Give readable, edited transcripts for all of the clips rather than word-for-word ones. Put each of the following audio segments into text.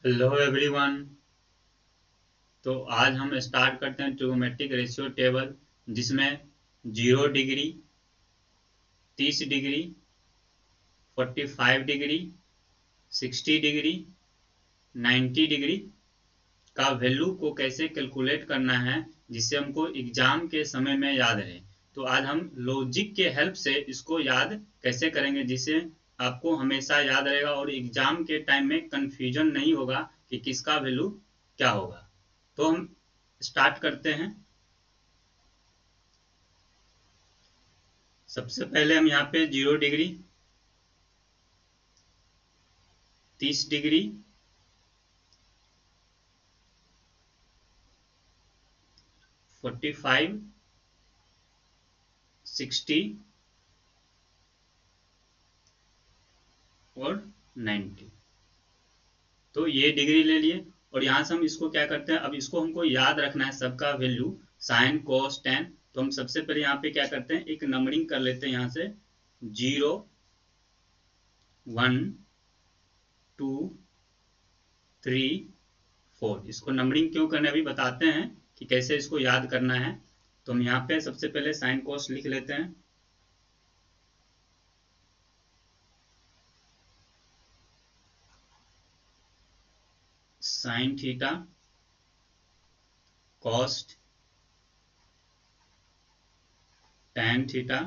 Hello everyone. तो आज हम स्टार्ट करते हैं ट्रिगोमेट्रिक रेशियो टेबल, जिसमें 0 degree, 30 degree, 45 degree, 60 degree, 90 degree का वैल्यू को कैसे कैलकुलेट करना है जिससे हमको एग्जाम के समय में याद रहे। तो आज हम लॉजिक के हेल्प से इसको याद कैसे करेंगे जिससे आपको हमेशा याद रहेगा और एग्जाम के टाइम में कंफ्यूजन नहीं होगा कि किसका वैल्यू क्या होगा। तो हम स्टार्ट करते हैं। सबसे पहले हम यहाँ पे 0 डिग्री, 30 डिग्री, 45, 60 और 90, तो ये डिग्री ले लिए। और यहाँ से हम इसको क्या करते हैं, अब इसको हमको याद रखना है सबका वैल्यू, साइन कोस टेन। तो हम सबसे पहले यहाँ पे क्या करते हैं, एक नंबरिंग कर लेते हैं। यहाँ से 0, 1, 2, 3, 4। इसको नंबरिंग क्यों करना है अभी बताते हैं कि कैसे इसको याद करना है। तो हम यहाँ पे सबसे पहले साइन कोस लिख लेते हैं। Sine theta, cos, tan theta,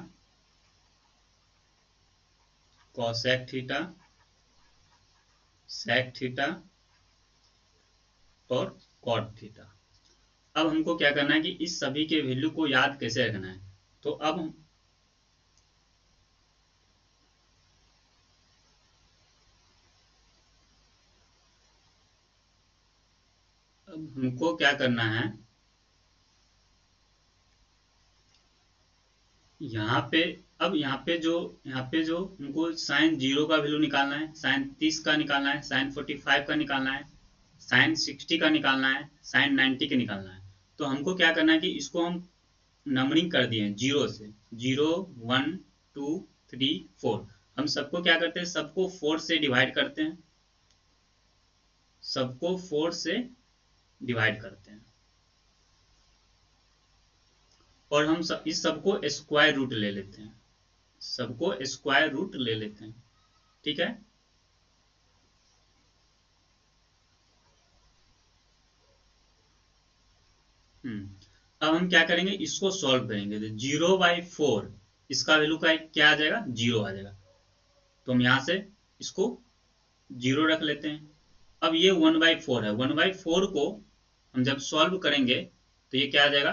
cosec theta, sec theta और कॉट थीटा। अब हमको क्या करना है कि इस सभी के वैल्यू को याद कैसे रखना है। तो अब हमको क्या करना है, यहाँ पे अब यहाँ पे जो हमको साइन 0 का वैल्यू निकालना है, साइन 30 का निकालना है, साइन 45 का निकालना है, साइन 60 का निकालना है, साइन 90 का निकालना है। तो हमको क्या करना है कि इसको हम नंबरिंग कर दिए 0 से, 0, 1, 2, 3, 4। हम सबको क्या करते हैं, सबको 4 से डिवाइड करते हैं, सबको 4 से डिवाइड करते हैं। और हम इस सबको स्क्वायर रूट ले लेते हैं, सबको स्क्वायर रूट ले लेते हैं। ठीक है। अब हम क्या करेंगे, इसको सॉल्व करेंगे। तो 0/4 इसका वैल्यू का क्या आ जाएगा, 0 आ जाएगा। तो हम यहां से इसको 0 रख लेते हैं। अब ये 1/4 है, 1/4 को हम जब सॉल्व करेंगे तो ये क्या आ जाएगा,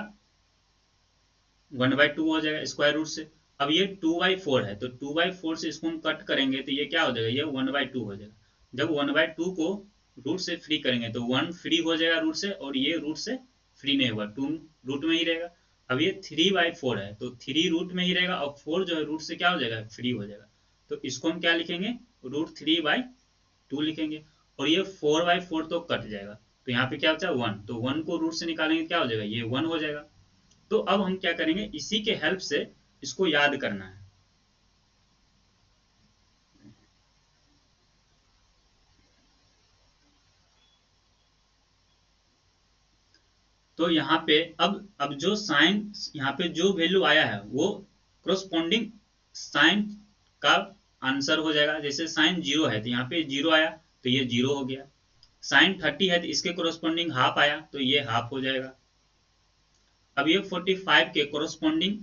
1/2 हो जाएगा स्क्वायर रूट से। अब ये 2/4 है, तो 2/4 से इसको हम कट करेंगे तो ये क्या हो जाएगा, ये 1/2 हो जाएगा। जब 1/2 को रूट से फ्री करेंगे तो 1 फ्री हो जाएगा रूट से, और ये रूट से फ्री नहीं होगा, 2 रूट में ही रहेगा। अब ये 3/4 है, तो 3 रूट में ही रहेगा, और 4 जो है रूट से क्या हो जाएगा, फ्री हो जाएगा। तो इसको हम क्या लिखेंगे, √3/2 लिखेंगे। और ये 4/4 तो कट जाएगा, तो यहाँ पे क्या होता है 1, तो 1 को रूट से निकालेंगे क्या हो जाएगा, ये 1 हो जाएगा। तो अब हम क्या करेंगे, इसी के हेल्प से इसको याद करना है। तो यहाँ पे अब जो साइन, यहाँ पे जो वैल्यू आया है वो क्रोस्पोंडिंग साइन का आंसर हो जाएगा। जैसे साइन 0 है तो यहाँ पे 0 आया, तो ये 0 हो गया। साइन 30 है तो इसके क्रोस्पोंडिंग हाफ आया, तो ये हाफ हो जाएगा। अब ये 45 के कोरोस्पोंडिंग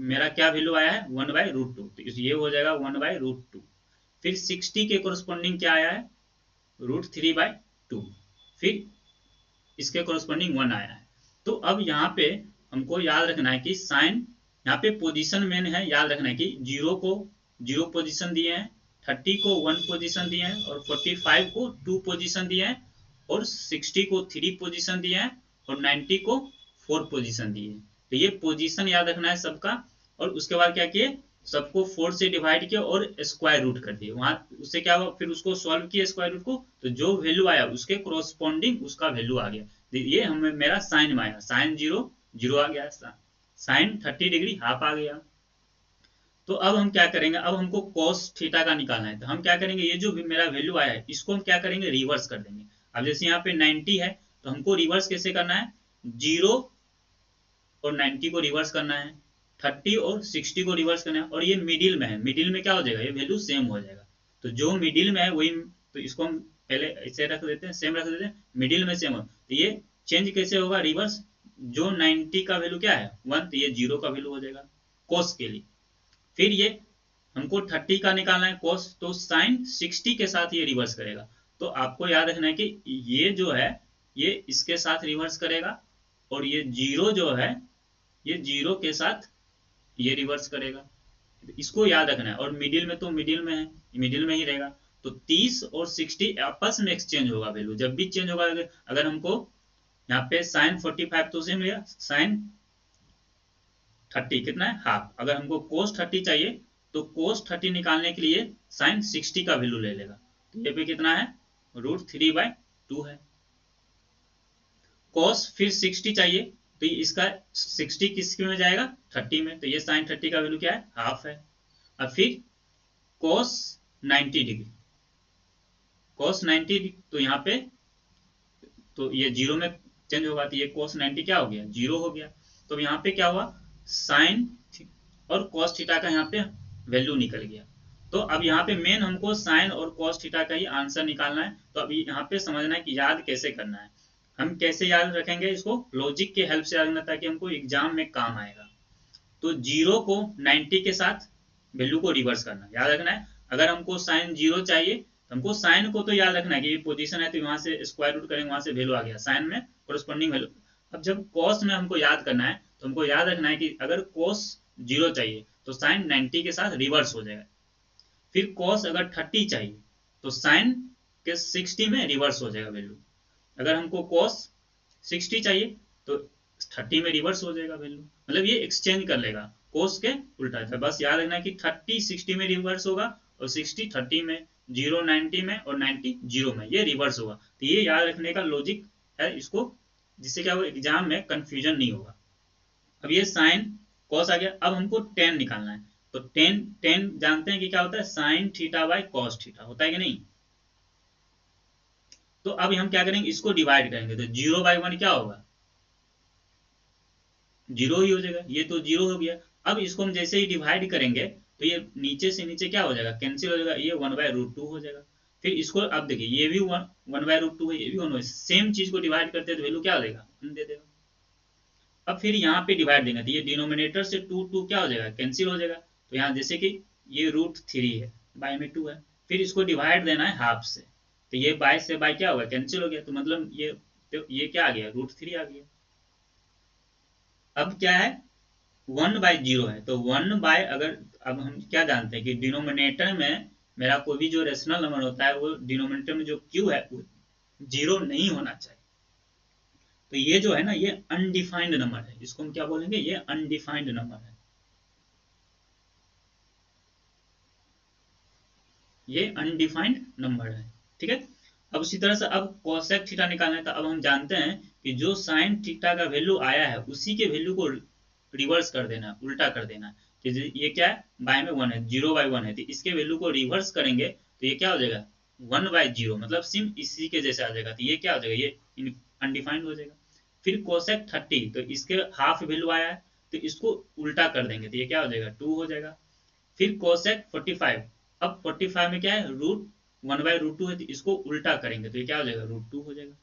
मेरा क्या वैल्यू आया है, 1/√2, तो ये हो जाएगा 1/√2। फिर 60 के कोरोस्पोंडिंग क्या आया है, √3/2। फिर इसके कोरोस्पोंडिंग 1 आया है। तो अब यहाँ पे हमको याद रखना है कि साइन, यहाँ पे पोजीशन मेन है, याद रखना है कि 0 को 0 पोजीशन दिए हैं, 30 को 1 पोजीशन दिए हैं, और 45 को 2 पोजीशन दिए हैं, और 60 को 3 पोजीशन दिए हैं, और 90 को 4 पोजीशन दिए हैं। तो ये पोजीशन याद रखना है सबका। और उसके बाद क्या किए, सबको 4 से डिवाइड किया और स्क्वायर रूट कर दिए। वहां उससे क्या हुआ, फिर उसको सॉल्व किया स्क्वायर रूट को, तो जो वैल्यू आया उसके कोरोस्पोंडिंग उसका वैल्यू आ गया। ये हमें मेरा साइन में आया, साइन 0 0 आ गया, साइन 30 डिग्री हाफ आ गया। तो अब हम क्या करेंगे, अब हमको cos थीटा का निकालना है। तो हम क्या करेंगे, ये जो मेरा वैल्यू आया है इसको हम क्या करेंगे, रिवर्स कर देंगे। अब जैसे यहाँ पे 90 है तो हमको रिवर्स कैसे करना है, 0 और 90 को रिवर्स करना है, 30 और 60 को रिवर्स करना है, और ये मिडिल में है, मिडिल में क्या हो जाएगा, ये वैल्यू सेम हो जाएगा। तो जो मिडिल में है वही, तो इसको हम पहले ऐसे रख देते हैं, सेम रख देते हैं, मिडिल में सेम हो, तो ये चेंज कैसे होगा रिवर्स, जो 90 का वैल्यू क्या है 1, तो ये 0 का वैल्यू हो जाएगा कोस के लिए। फिर ये हमको 30 का निकालना है कोस, तो साइन 60 के साथ ये रिवर्स करेगा। तो आपको याद रखना है कि ये जो है ये इसके साथ रिवर्स करेगा, और ये 0 जो है ये 0 के साथ ये रिवर्स करेगा, इसको याद रखना है। और मिडिल में तो मिडिल में है, मिडिल में ही रहेगा। तो 30 और 60 आपस में एक्सचेंज होगा वैल्यू, जब भी चेंज होगा, अगर हमको यहाँ पे साइन 45 तो सेम रहेगा, साइन 30 कितना है हाफ, अगर हमको कोस 30 चाहिए तो कोस 30 निकालने के लिए साइन 60 का वैल्यू ले लेगा, तो ये पे कितना है √3/2 है। कोस फिर 60 चाहिए तो इसका 60 किस में जाएगा 30 में, तो ये साइन 30 का वैल्यू क्या है हाफ है। अब फिर कोस 90 डिग्री, कोस 90 तो यहाँ पे तो ये 0 में चेंज होगा, तो ये कोस 90 क्या हो गया 0 हो गया। तो यहाँ पे क्या हुआ साइन और कॉस थीटा का यहाँ पे वैल्यू निकल गया। तो अब यहाँ पे मेन हमको साइन और कॉस थीटा का ही आंसर निकालना है। तो अभी यहाँ पे समझना है कि याद कैसे करना है, हम कैसे याद रखेंगे इसको, लॉजिक के हेल्प से याद रखना, ताकि हमको एग्जाम में काम आएगा। तो 0 को 90 के साथ वैल्यू को रिवर्स करना याद रखना है। अगर हमको साइन 0 चाहिए तो हमको साइन को तो याद रखना है कि ये पोजीशन है, तो वहां से स्क्वायर रूट करेंगे, वहां से वैल्यू आ गया साइन में कोरस्पॉन्डिंग वैल्यू। अब जब कॉस में हमको याद करना है तो हमको याद रखना है कि अगर कॉस 0 चाहिए तो साइन 90 के साथ रिवर्स हो जाएगा। फिर कॉस अगर 30 चाहिए तो साइन के 60 में रिवर्स हो जाएगा वैल्यू। अगर हमको कॉस 60 चाहिए तो 30 में रिवर्स हो जाएगा वैल्यू, मतलब ये एक्सचेंज कर लेगा कोस के उल्टा है। बस याद रखना कि 30 60 में रिवर्स होगा, और 60 30 में, 0 90 में, और 90 0 में, ये रिवर्स होगा। तो ये याद रखने का लॉजिक है इसको, जिससे क्या होगा एग्जाम में कंफ्यूजन नहीं होगा। अब ये साइन कॉस आ गया, अब हमको टेन निकालना है। तो टेन टेन जानते हैं कि क्या होता है sine theta by cos theta होता है कि नहीं। तो अब हम क्या करेंगे इसको डिवाइड करेंगे, तो 0/1 क्या होगा 0 ही हो जाएगा, ये तो 0 हो गया। अब इसको हम जैसे ही डिवाइड करेंगे तो ये नीचे से नीचे क्या हो जाएगा कैंसिल हो जाएगा, ये 1/√2 हो जाएगा। फिर इसको अब देखिए ये भी 1/√2 है, ये भी 1, सेम चीज को डिवाइड करते हैं तो वैल्यू क्या हो जाएगा 1 दे देगा। अब फिर यहाँ पे डिवाइड देंगे तो ये डिनोमिनेटर से 2 क्या हो जाएगा कैंसिल हो जाएगा। तो यहाँ जैसे कि ये √3 है, बाय में 2 है, फिर इसको डिवाइड देना है हाफ से, तो ये बाय से बाय क्या होगा कैंसिल हो गया, तो मतलब ये क्या आ गया √3 आ गया। अब क्या है 1/0 है, तो 1 अगर अब हम क्या जानते हैं कि डिनोमिनेटर में मेरा कोई भी जो रेशनल नंबर होता है वो डिनोमिनेटर में जो क्यू है वो 0 नहीं होना चाहिए। तो ये जो है ना ये अनडिफाइंड नंबर है, इसको हम क्या बोलेंगे ये अनडिफाइंड नंबर है, ये अनडिफाइंड नंबर है। ठीक है, अब उसी तरह से अब कोसेक थीटा निकालना है, तो अब हम जानते हैं कि जो साइन थीटा का वैल्यू आया है उसी के वैल्यू को रिवर्स कर देना, उल्टा कर देना। कि ये क्या है बाय में 1 है, 0/1 है, तो इसके वैल्यू को रिवर्स करेंगे तो ये क्या हो जाएगा 1/0, मतलब सिम इसी के जैसे आ जाएगा, तो ये क्या हो जाएगा ये अनडिफाइंड हो जाएगा। फिर कोसेक 30 तो इसके हाफ वैल्यू आया है, तो इसको उल्टा कर देंगे तो ये क्या हो जाएगा 2 हो जाएगा। फिर कोसेक 45, अब 45 में क्या है √1/√2 है, तो इसको उल्टा करेंगे तो ये क्या हो जाएगा √2 हो जाएगा।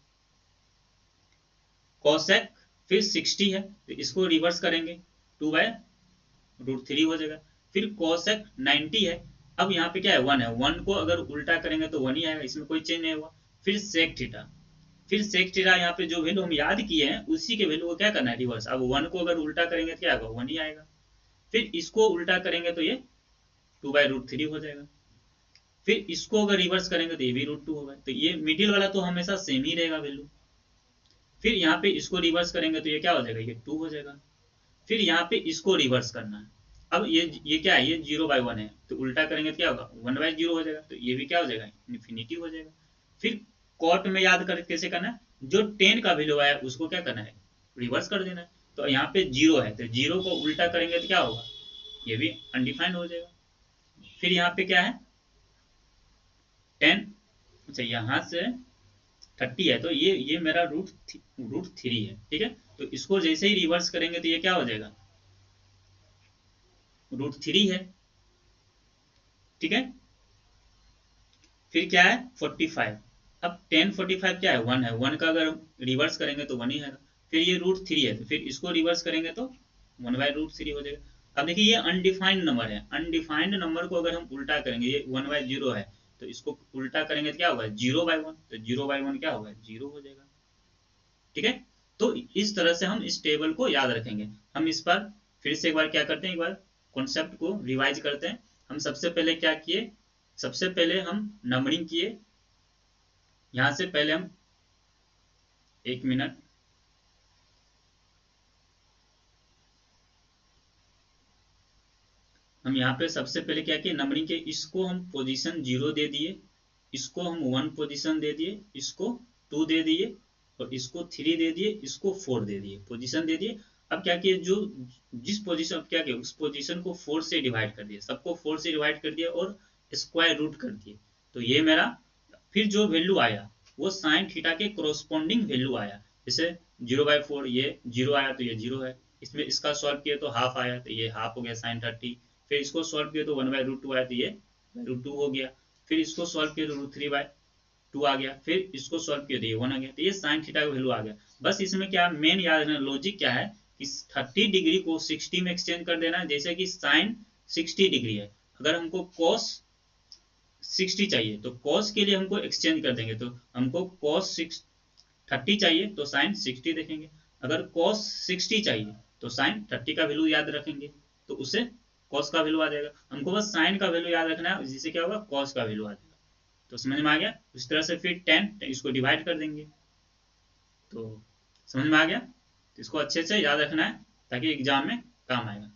कोसेक फिर 60 है तो इसको रिवर्स करेंगे 2/√3 हो जाएगा। फिर कोसेक 90 है, अब यहाँ पे क्या है 1 है, 1 को अगर उल्टा करेंगे तो 1 ही आएगा, इसमें कोई चेंज नहीं हुआ। फिर सेक थीटा, फिर सेक थीटा यहाँ पे जो वैल्यू हम याद किए हैं उसी के वैल्यू को क्या करना है रिवर्स। अब 1 को अगर उल्टा करेंगे तो क्या होगा 1 ही आएगा। फिर इसको उल्टा करेंगे तो ये 2/√3 हो जाएगा। फिर इसको अगर रिवर्स करेंगे तो ये भी √2 होगा, तो ये मिडिल वाला तो हमेशा सेम ही रहेगा वैल्यू। फिर यहाँ पे इसको रिवर्स करेंगे तो ये क्या हो जाएगा ये 2 हो जाएगा। फिर यहाँ पे इसको रिवर्स करना है, अब ये क्या है ये 0/1 है, तो उल्टा करेंगे तो क्या होगा 1/0 हो जाएगा, तो ये भी क्या हो जाएगा इन्फिनिटी हो जाएगा। फिर कॉट में याद कर कैसे करना है, जो 10 का वैल्यू आया उसको क्या करना है रिवर्स कर देना है। तो यहाँ पे 0 है तो 0 को उल्टा करेंगे तो क्या होगा ये भी अनडिफाइंड हो जाएगा। फिर यहाँ पे क्या है 10, अच्छा यहाँ से 30 है, तो ये मेरा रूट थ्री है, ठीक है। तो इसको जैसे ही रिवर्स करेंगे तो ये क्या हो जाएगा, रूट थ्री है, ठीक है। फिर क्या है 45, अब 10 45 क्या है, 1 है, 1 का अगर रिवर्स करेंगे तो 1 ही है। फिर ये रूट थ्री है, तो फिर इसको रिवर्स करेंगे तो 1/√3 हो जाएगा। अब देखिए ये अनडिफाइंड नंबर है, अनडिफाइंड नंबर को अगर हम उल्टा करेंगे, ये 1/0 है, तो इसको उल्टा करेंगे तो क्या होगा, 0/1, तो 0/1 क्या होगा, 0 हो जाएगा, ठीक है। तो इस तरह से हम इस टेबल को याद रखेंगे। हम इस पर फिर से एक बार क्या करते हैं, एक बार कॉन्सेप्ट को रिवाइज करते हैं। हम सबसे पहले क्या किए, सबसे पहले हम नंबरिंग किए। यहां से पहले हम, एक मिनट, हम यहाँ पे सबसे पहले क्या किए, नंबरिंग के, इसको हम पोजीशन 0 दे दिए, इसको हम 1 पोजीशन दे दिए, इसको 2 दे दिए, और इसको 3 दे दिए, इसको 4 दे दिए, पोजीशन दे दिए। अब क्या किए, जो जिस पोजीशन, अब क्या किया, उस पोजीशन को 4 से डिवाइड कर दिया, सबको 4 से डिवाइड कर दिया और स्क्वायर रूट कर दिए। तो ये मेरा, फिर जो वैल्यू आया वो साइन थीटा के कोरोस्पोंडिंग वैल्यू आया। जैसे 0/4, ये 0 आया तो ये 0 है। इसमें इसका सॉल्व किया तो हाफ आया, तो ये हाफ हो गया साइन 30। फिर इसको सॉल्व किया तो 1/√2 आया, तो ये √2 हो गया। फिर इसको सॉल्व किया तो √3/2 आ गया। फिर इसको सॉल्व किया तो ये 1 आ गया, तो ये साइन थीटा का वैल्यू आ गया। बस इसमें क्या मेन याद रखना, लॉजिक क्या है कि 30 डिग्री को 60 में एक्सचेंज कर देना है। जैसे कि साइन 60 डिग्री है, अगर हमको कॉस 60 चाहिए तो कॉस के लिए हमको एक्सचेंज कर देंगे, तो हमको कॉस 30 चाहिए तो साइन 60 देखेंगे। अगर कॉस 60 चाहिए तो साइन 30 का वैल्यू याद रखेंगे, तो उससे कॉस का वैल्यू आ जाएगा। हमको बस साइन का वैल्यू याद रखना है, जिससे क्या होगा, कॉस का वैल्यू आ जाएगा। तो समझ में आ गया। उस तरह से फिर 10 इसको डिवाइड कर देंगे, तो समझ में आ गया। तो इसको अच्छे से याद रखना है ताकि एग्जाम में काम आएगा।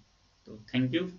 तो थैंक यू।